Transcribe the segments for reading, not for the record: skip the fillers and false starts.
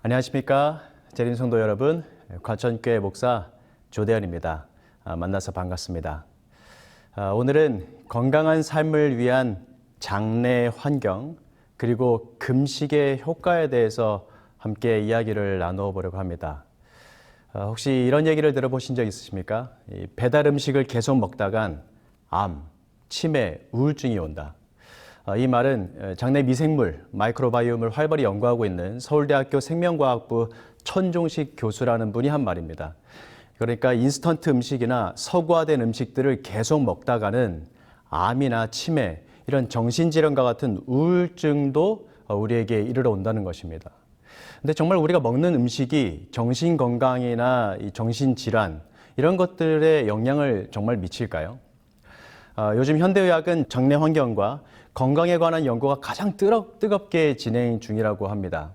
안녕하십니까. 재림 성도 여러분, 과천교회 목사 조대현입니다. 만나서 반갑습니다. 오늘은 건강한 삶을 위한 장내 환경 그리고 금식의 효과에 대해서 함께 이야기를 나누어 보려고 합니다. 혹시 이런 얘기를 들어보신 적 있으십니까? 배달 음식을 계속 먹다간 암, 치매, 우울증이 온다. 이 말은 장내 미생물, 마이크로바이옴을 활발히 연구하고 있는 서울대학교 생명과학부 천종식 교수라는 분이 한 말입니다. 그러니까 인스턴트 음식이나 서구화된 음식들을 계속 먹다가는 암이나 치매, 이런 정신질환과 같은 우울증도 우리에게 이르러 온다는 것입니다. 근데 정말 우리가 먹는 음식이 정신건강이나 정신질환, 이런 것들에 영향을 정말 미칠까요? 요즘 현대의학은 장내 환경과 건강에 관한 연구가 가장 뜨겁게 진행 중이라고 합니다.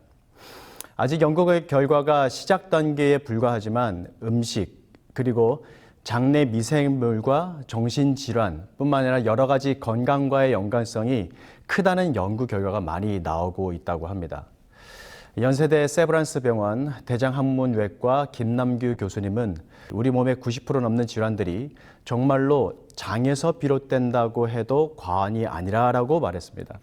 아직 연구 결과가 시작 단계에 불과하지만 음식, 그리고 장내 미생물과 정신질환뿐만 아니라 여러 가지 건강과의 연관성이 크다는 연구 결과가 많이 나오고 있다고 합니다. 연세대 세브란스 병원 대장학문외과 김남규 교수님은 우리 몸의 90% 넘는 질환들이 정말로 장에서 비롯된다고 해도 과언이 아니라라고 말했습니다.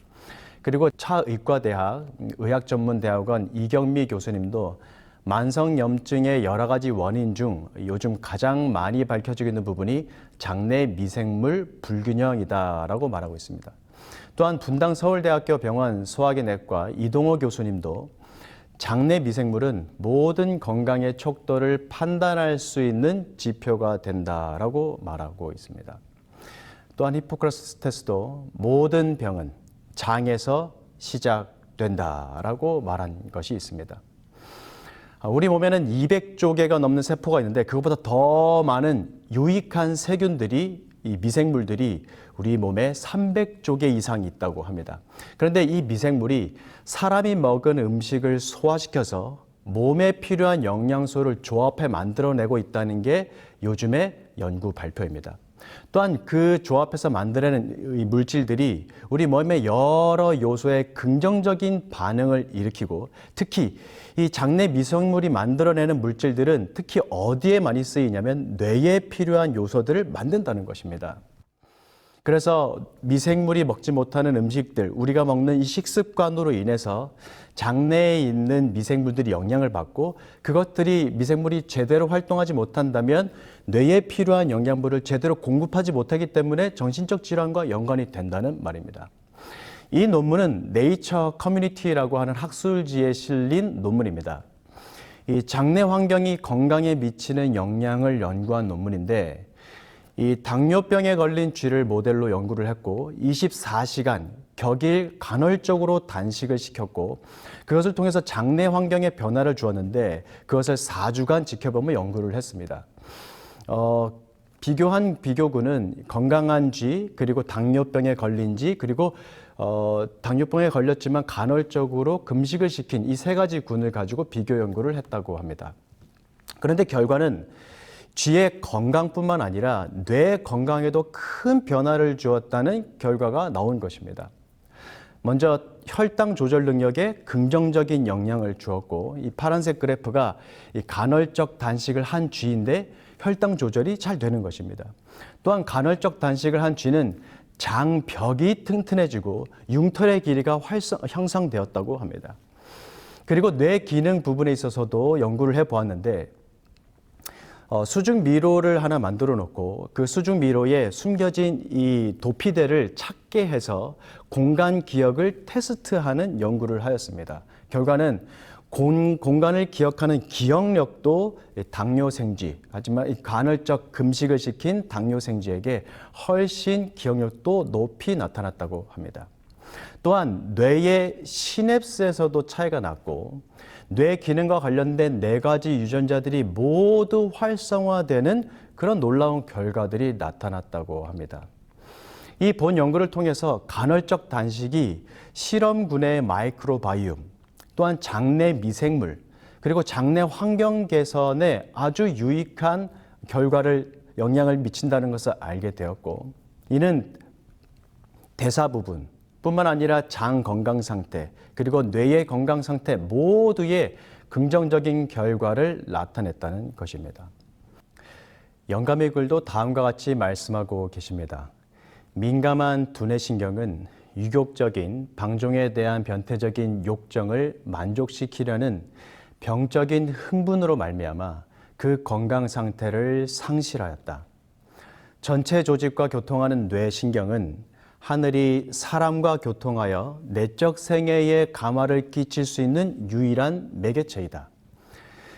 그리고 차의과대학 의학전문대학원 이경미 교수님도 만성염증의 여러 가지 원인 중 요즘 가장 많이 밝혀지고 있는 부분이 장내 미생물 불균형이다라고 말하고 있습니다. 또한 분당 서울대학교 병원 소화기 내과 이동호 교수님도 장내 미생물은 모든 건강의 척도를 판단할 수 있는 지표가 된다라고 말하고 있습니다. 또한 히포크라테스도 모든 병은 장에서 시작된다라고 말한 것이 있습니다. 우리 몸에는 200조 개가 넘는 세포가 있는데 그것보다 더 많은 유익한 세균들이, 이 미생물들이 우리 몸에 300조 개 이상이 있다고 합니다. 그런데 이 미생물이 사람이 먹은 음식을 소화시켜서 몸에 필요한 영양소를 조합해 만들어내고 있다는 게 요즘의 연구 발표입니다. 또한 그 조합해서 만들어낸 이 물질들이 우리 몸의 여러 요소에 긍정적인 반응을 일으키고, 특히 이 장내 미생물이 만들어내는 물질들은 특히 어디에 많이 쓰이냐면 뇌에 필요한 요소들을 만든다는 것입니다. 그래서 미생물이 먹지 못하는 음식들, 우리가 먹는 이 식습관으로 인해서 장내에 있는 미생물들이 영향을 받고, 그것들이 미생물이 제대로 활동하지 못한다면 뇌에 필요한 영양분을 제대로 공급하지 못하기 때문에 정신적 질환과 연관이 된다는 말입니다. 이 논문은 네이처 커뮤니티라고 하는 학술지에 실린 논문입니다. 이 장내 환경이 건강에 미치는 영향을 연구한 논문인데, 이 당뇨병에 걸린 쥐를 모델로 연구를 했고 24시간 격일 간헐적으로 단식을 시켰고, 그것을 통해서 장내 환경에 변화를 주었는데 그것을 4주간 지켜보며 연구를 했습니다. 비교한 비교군은 건강한 쥐, 그리고 당뇨병에 걸린 쥐, 그리고 당뇨병에 걸렸지만 간헐적으로 금식을 시킨 이 세 가지 군을 가지고 비교 연구를 했다고 합니다. 그런데 결과는 쥐의 건강뿐만 아니라 뇌 건강에도 큰 변화를 주었다는 결과가 나온 것입니다. 먼저 혈당 조절 능력에 긍정적인 영향을 주었고, 이 파란색 그래프가 이 간헐적 단식을 한 쥐인데 혈당 조절이 잘 되는 것입니다. 또한 간헐적 단식을 한 쥐는 장벽이 튼튼해지고 융털의 길이가 형성되었다고 합니다. 그리고 뇌 기능 부분에 있어서도 연구를 해보았는데, 수중 미로를 하나 만들어 놓고 그 수중 미로에 숨겨진 이 도피대를 찾게 해서 공간 기억을 테스트하는 연구를 하였습니다. 결과는 공간을 기억하는 기억력도 당뇨생쥐, 하지만 이 간헐적 금식을 시킨 당뇨생쥐에게 훨씬 기억력도 높이 나타났다고 합니다. 또한 뇌의 시냅스에서도 차이가 났고, 뇌 기능과 관련된 4가지 유전자들이 모두 활성화되는 그런 놀라운 결과들이 나타났다고 합니다. 이 본 연구를 통해서 간헐적 단식이 실험군의 마이크로바이옴, 또한 장내 미생물, 그리고 장내 환경 개선에 아주 유익한 영향을 미친다는 것을 알게 되었고, 이는 대사 부분 뿐만 아니라 장 건강 상태, 그리고 뇌의 건강 상태 모두에 긍정적인 결과를 나타냈다는 것입니다. 영감의 글도 다음과 같이 말씀하고 계십니다. 민감한 두뇌신경은 유격적인 방종에 대한 변태적인 욕정을 만족시키려는 병적인 흥분으로 말미암아 그 건강 상태를 상실하였다. 전체 조직과 교통하는 뇌신경은 하늘이 사람과 교통하여 내적 생애에 감화를 끼칠 수 있는 유일한 매개체이다.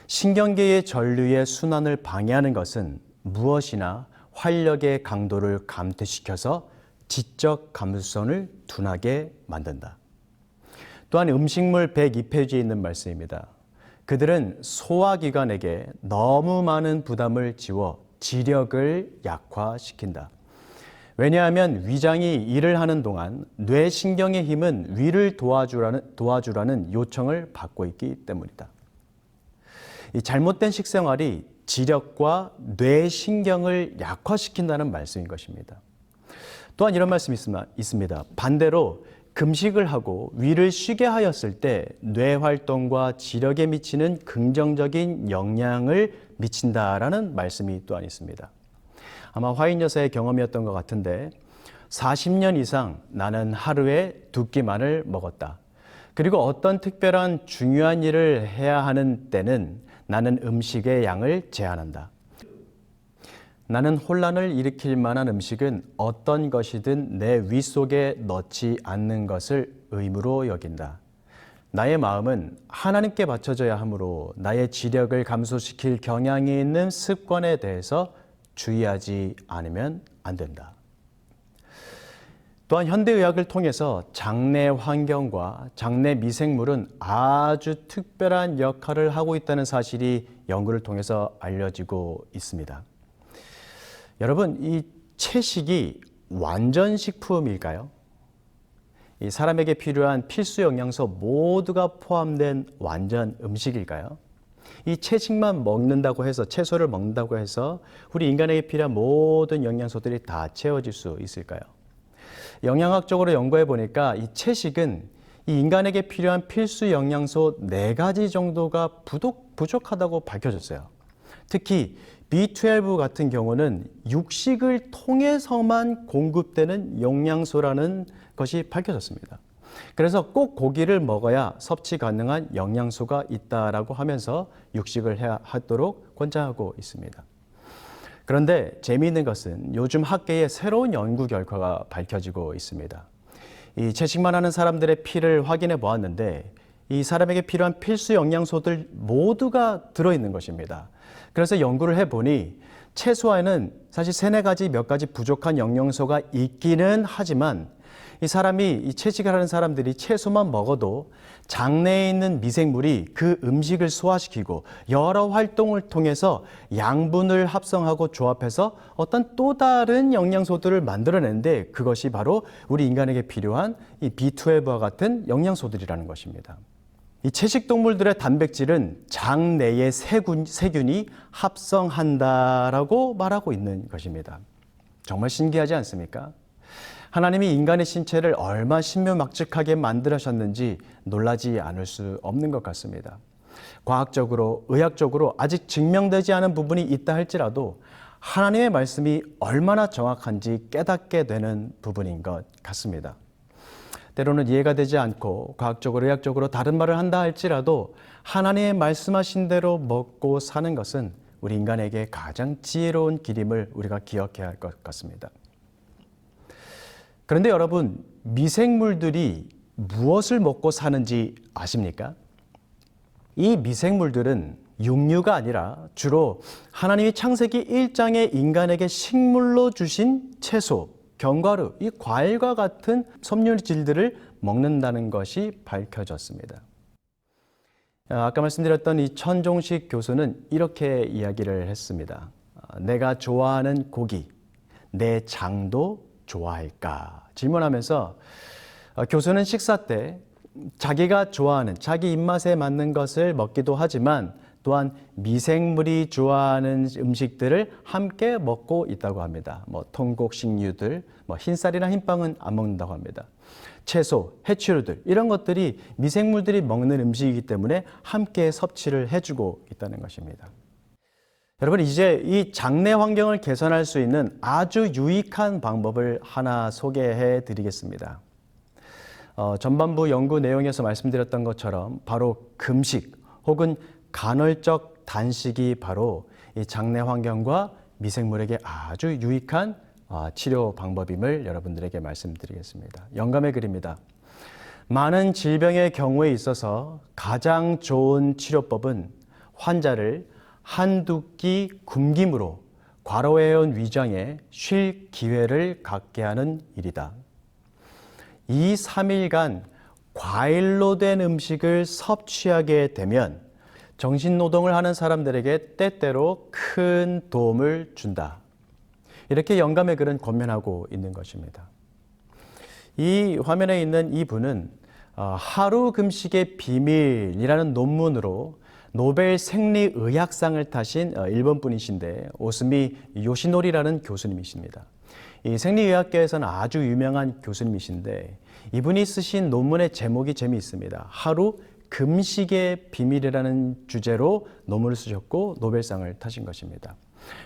신경계의 전류의 순환을 방해하는 것은 무엇이나 활력의 강도를 감퇴시켜서 지적 감수성을 둔하게 만든다. 또한 음식물 102페이지에 있는 말씀입니다. 그들은 소화기관에게 너무 많은 부담을 지워 지력을 약화시킨다. 왜냐하면 위장이 일을 하는 동안 뇌신경의 힘은 위를 도와주라는 요청을 받고 있기 때문이다. 이 잘못된 식생활이 지력과 뇌신경을 약화시킨다는 말씀인 것입니다. 또한 이런 말씀이 있습니다. 반대로 금식을 하고 위를 쉬게 하였을 때 뇌활동과 지력에 미치는 긍정적인 영향을 미친다라는 말씀이 또한 있습니다. 아마 화인 여사의 경험이었던 것 같은데 40년 이상 나는 하루에 2끼만을 먹었다. 그리고 어떤 특별한 중요한 일을 해야 하는 때는 나는 음식의 양을 제한한다. 나는 혼란을 일으킬 만한 음식은 어떤 것이든 내 위 속에 넣지 않는 것을 의무로 여긴다. 나의 마음은 하나님께 바쳐져야 하므로 나의 지력을 감소시킬 경향이 있는 습관에 대해서 주의하지 않으면 안 된다. 또한 현대의학을 통해서 장내 환경과 장내 미생물은 아주 특별한 역할을 하고 있다는 사실이 연구를 통해서 알려지고 있습니다. 여러분, 이 채식이 완전 식품일까요? 이 사람에게 필요한 필수 영양소 모두가 포함된 완전 음식일까요? 이 채식만 먹는다고 해서, 채소를 먹는다고 해서 우리 인간에게 필요한 모든 영양소들이 다 채워질 수 있을까요? 영양학적으로 연구해 보니까 이 채식은 이 인간에게 필요한 필수 영양소 4가지 정도가 부족하다고 밝혀졌어요. 특히 B12 같은 경우는 육식을 통해서만 공급되는 영양소라는 것이 밝혀졌습니다. 그래서 꼭 고기를 먹어야 섭취 가능한 영양소가 있다라고 하면서 육식을 해야 하도록 권장하고 있습니다. 그런데 재미있는 것은 요즘 학계에 새로운 연구 결과가 밝혀지고 있습니다. 이 채식만 하는 사람들의 피를 확인해 보았는데 이 사람에게 필요한 필수 영양소들 모두가 들어있는 것입니다. 그래서 연구를 해보니 채소에는 사실 3-4가지 몇 가지 부족한 영양소가 있기는 하지만 이 사람이 이 채식을 하는 사람들이 채소만 먹어도 장내에 있는 미생물이 그 음식을 소화시키고 여러 활동을 통해서 양분을 합성하고 조합해서 어떤 또 다른 영양소들을 만들어내는데 그것이 바로 우리 인간에게 필요한 이 B12와 같은 영양소들이라는 것입니다. 이 채식 동물들의 단백질은 장내의 세균이 합성한다라고 말하고 있는 것입니다. 정말 신기하지 않습니까? 하나님이 인간의 신체를 얼마나 신묘막측하게 만드셨는지 놀라지 않을 수 없는 것 같습니다. 과학적으로, 의학적으로 아직 증명되지 않은 부분이 있다 할지라도 하나님의 말씀이 얼마나 정확한지 깨닫게 되는 부분인 것 같습니다. 때로는 이해가 되지 않고 과학적으로, 의학적으로 다른 말을 한다 할지라도 하나님의 말씀하신 대로 먹고 사는 것은 우리 인간에게 가장 지혜로운 길임을 우리가 기억해야 할 것 같습니다. 그런데 여러분, 미생물들이 무엇을 먹고 사는지 아십니까? 이 미생물들은 육류가 아니라 주로 하나님이 창세기 1장에 인간에게 식물로 주신 채소, 견과류, 이 과일과 같은 섬유질들을 먹는다는 것이 밝혀졌습니다. 아까 말씀드렸던 이 천종식 교수는 이렇게 이야기를 했습니다. 내가 좋아하는 고기, 내 장도 좋아할까? 질문하면서 교수는 식사 때 자기가 좋아하는, 자기 입맛에 맞는 것을 먹기도 하지만 또한 미생물이 좋아하는 음식들을 함께 먹고 있다고 합니다. 통곡식류들, 흰쌀이나 흰빵은 안 먹는다고 합니다. 채소, 해치류들 이런 것들이 미생물들이 먹는 음식이기 때문에 함께 섭취를 해주고 있다는 것입니다. 여러분, 이제 이 장내 환경을 개선할 수 있는 아주 유익한 방법을 하나 소개해 드리겠습니다. 전반부 연구 내용에서 말씀드렸던 것처럼 바로 금식 혹은 간헐적 단식이 바로 이 장내 환경과 미생물에게 아주 유익한 치료 방법임을 여러분들에게 말씀드리겠습니다. 영감의 글입니다. 많은 질병의 경우에 있어서 가장 좋은 치료법은 환자를 한두 끼 굶김으로 과로해온 위장에 쉴 기회를 갖게 하는 일이다. 2, 3일간 과일로 된 음식을 섭취하게 되면 정신노동을 하는 사람들에게 때때로 큰 도움을 준다. 이렇게 영감의 글은 권면하고 있는 것입니다. 이 화면에 있는 이 분은 하루 금식의 비밀이라는 논문으로 노벨 생리의학상을 타신 일본 분이신데 오스미 요시노리라는 교수님이십니다. 이 생리의학계에서는 아주 유명한 교수님이신데 이분이 쓰신 논문의 제목이 재미있습니다. 하루 금식의 비밀이라는 주제로 논문을 쓰셨고 노벨상을 타신 것입니다.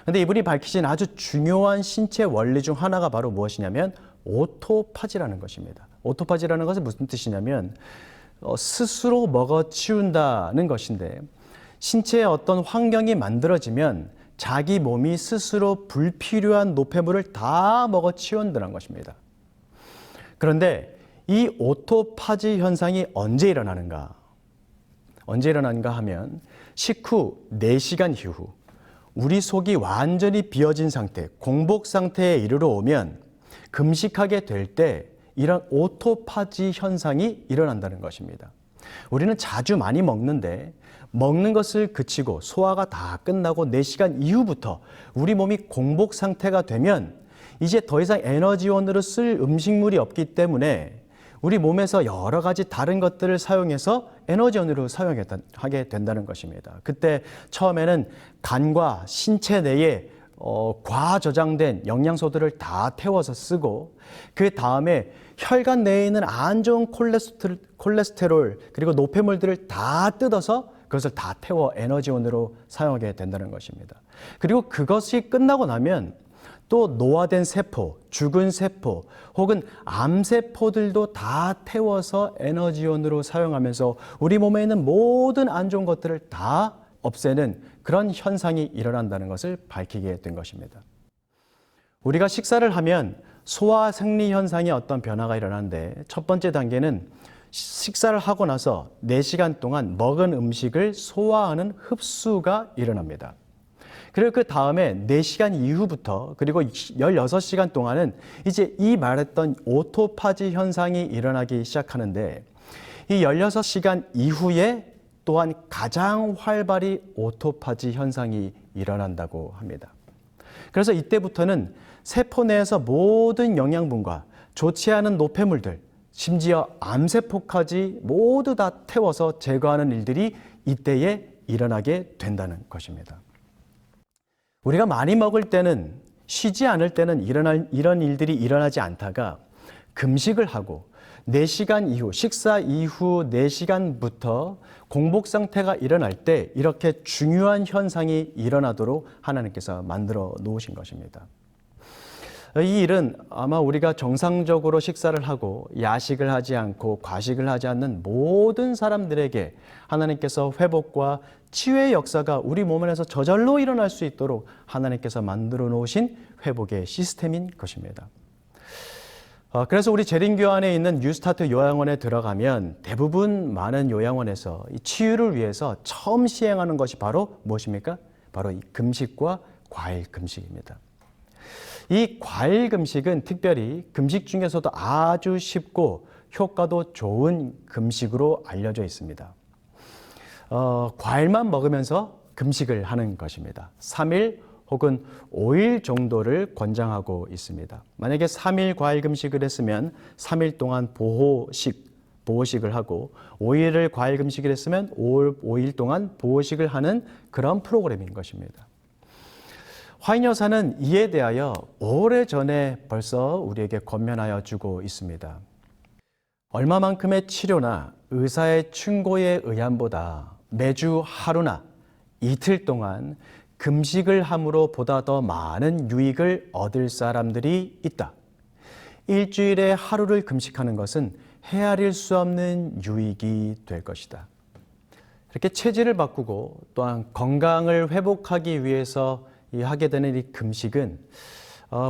그런데 이분이 밝히신 아주 중요한 신체 원리 중 하나가 바로 무엇이냐면 오토파지라는 것입니다. 오토파지라는 것은 무슨 뜻이냐면 스스로 먹어치운다는 것인데 신체에 어떤 환경이 만들어지면 자기 몸이 스스로 불필요한 노폐물을 다 먹어치운다는 것입니다. 그런데 이 오토파지 현상이 언제 일어나는가? 언제 일어나는가 하면 식후 4시간 이후 우리 속이 완전히 비어진 상태, 공복 상태에 이르러 오면 금식하게 될 때 이런 오토파지 현상이 일어난다는 것입니다. 우리는 자주 많이 먹는데 먹는 것을 그치고 소화가 다 끝나고 4시간 이후부터 우리 몸이 공복 상태가 되면 이제 더 이상 에너지원으로 쓸 음식물이 없기 때문에 우리 몸에서 여러 가지 다른 것들을 사용해서 에너지원으로 사용하게 된다는 것입니다. 그때 처음에는 간과 신체 내에 과저장된 영양소들을 다 태워서 쓰고 그 다음에 혈관 내에 있는 안 좋은 콜레스테롤 그리고 노폐물들을 다 뜯어서 그것을 다 태워 에너지원으로 사용하게 된다는 것입니다. 그리고 그것이 끝나고 나면 또 노화된 세포, 죽은 세포 혹은 암세포들도 다 태워서 에너지원으로 사용하면서 우리 몸에 있는 모든 안 좋은 것들을 다 없애는 그런 현상이 일어난다는 것을 밝히게 된 것입니다. 우리가 식사를 하면 소화 생리 현상에 어떤 변화가 일어나는데 첫 번째 단계는 식사를 하고 나서 4시간 동안 먹은 음식을 소화하는 흡수가 일어납니다. 그리고 그 다음에 4시간 이후부터 그리고 16시간 동안은 이제 이 말했던 오토파지 현상이 일어나기 시작하는데 이 16시간 이후에 또한 가장 활발히 오토파지 현상이 일어난다고 합니다. 그래서 이때부터는 세포 내에서 모든 영양분과 좋지 않은 노폐물들, 심지어 암세포까지 모두 다 태워서 제거하는 일들이 이때에 일어나게 된다는 것입니다. 우리가 많이 먹을 때는 쉬지 않을 때는 이런 일들이 일어나지 않다가 금식을 하고 4시간 이후, 식사 이후 4시간부터 공복 상태가 일어날 때 이렇게 중요한 현상이 일어나도록 하나님께서 만들어 놓으신 것입니다. 이 일은 아마 우리가 정상적으로 식사를 하고 야식을 하지 않고 과식을 하지 않는 모든 사람들에게 하나님께서 회복과 치유의 역사가 우리 몸 안에서 저절로 일어날 수 있도록 하나님께서 만들어 놓으신 회복의 시스템인 것입니다. 그래서 우리 재림교 안에 있는 뉴스타트 요양원에 들어가면 대부분 많은 요양원에서 이 치유를 위해서 처음 시행하는 것이 바로 무엇입니까? 바로 이 금식과 과일 금식입니다. 이 과일 금식은 특별히 금식 중에서도 아주 쉽고 효과도 좋은 금식으로 알려져 있습니다. 과일만 먹으면서 금식을 하는 것입니다. 3일 혹은 5일 정도를 권장하고 있습니다. 만약에 3일 과일 금식을 했으면 3일 동안 보호식 보호식을 하고 5일을 과일 금식을 했으면 5일 동안 보호식을 하는 그런 프로그램인 것입니다. 화인 여사는 이에 대하여 오래전에 벌써 우리에게 권면하여 주고 있습니다. 얼마만큼의 치료나 의사의 충고에 의함보다 매주 하루나 이틀 동안 금식을 함으로 보다 더 많은 유익을 얻을 사람들이 있다. 일주일에 하루를 금식하는 것은 헤아릴 수 없는 유익이 될 것이다. 이렇게 체질을 바꾸고 또한 건강을 회복하기 위해서 하게 되는 이 금식은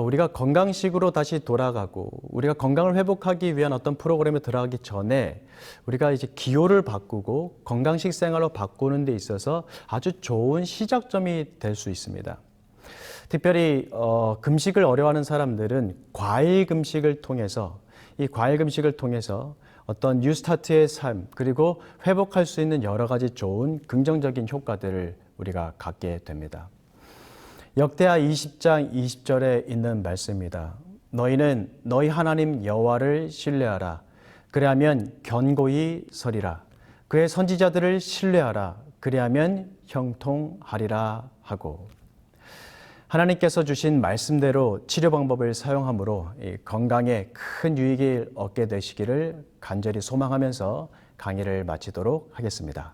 우리가 건강식으로 다시 돌아가고 우리가 건강을 회복하기 위한 어떤 프로그램에 들어가기 전에 우리가 이제 기호를 바꾸고 건강식 생활로 바꾸는 데 있어서 아주 좋은 시작점이 될 수 있습니다. 특별히 금식을 어려워하는 사람들은 과일 금식을 통해서 이 과일 금식을 통해서 어떤 뉴스타트의 삶 그리고 회복할 수 있는 여러 가지 좋은 긍정적인 효과들을 우리가 갖게 됩니다. 역대하 20장 20절에 있는 말씀입니다. 너희는 너희 하나님 여호와를 신뢰하라. 그리하면 견고히 서리라. 그의 선지자들을 신뢰하라. 그리하면 형통하리라 하고 하나님께서 주신 말씀대로 치료 방법을 사용함으로 건강에 큰 유익을 얻게 되시기를 간절히 소망하면서 강의를 마치도록 하겠습니다.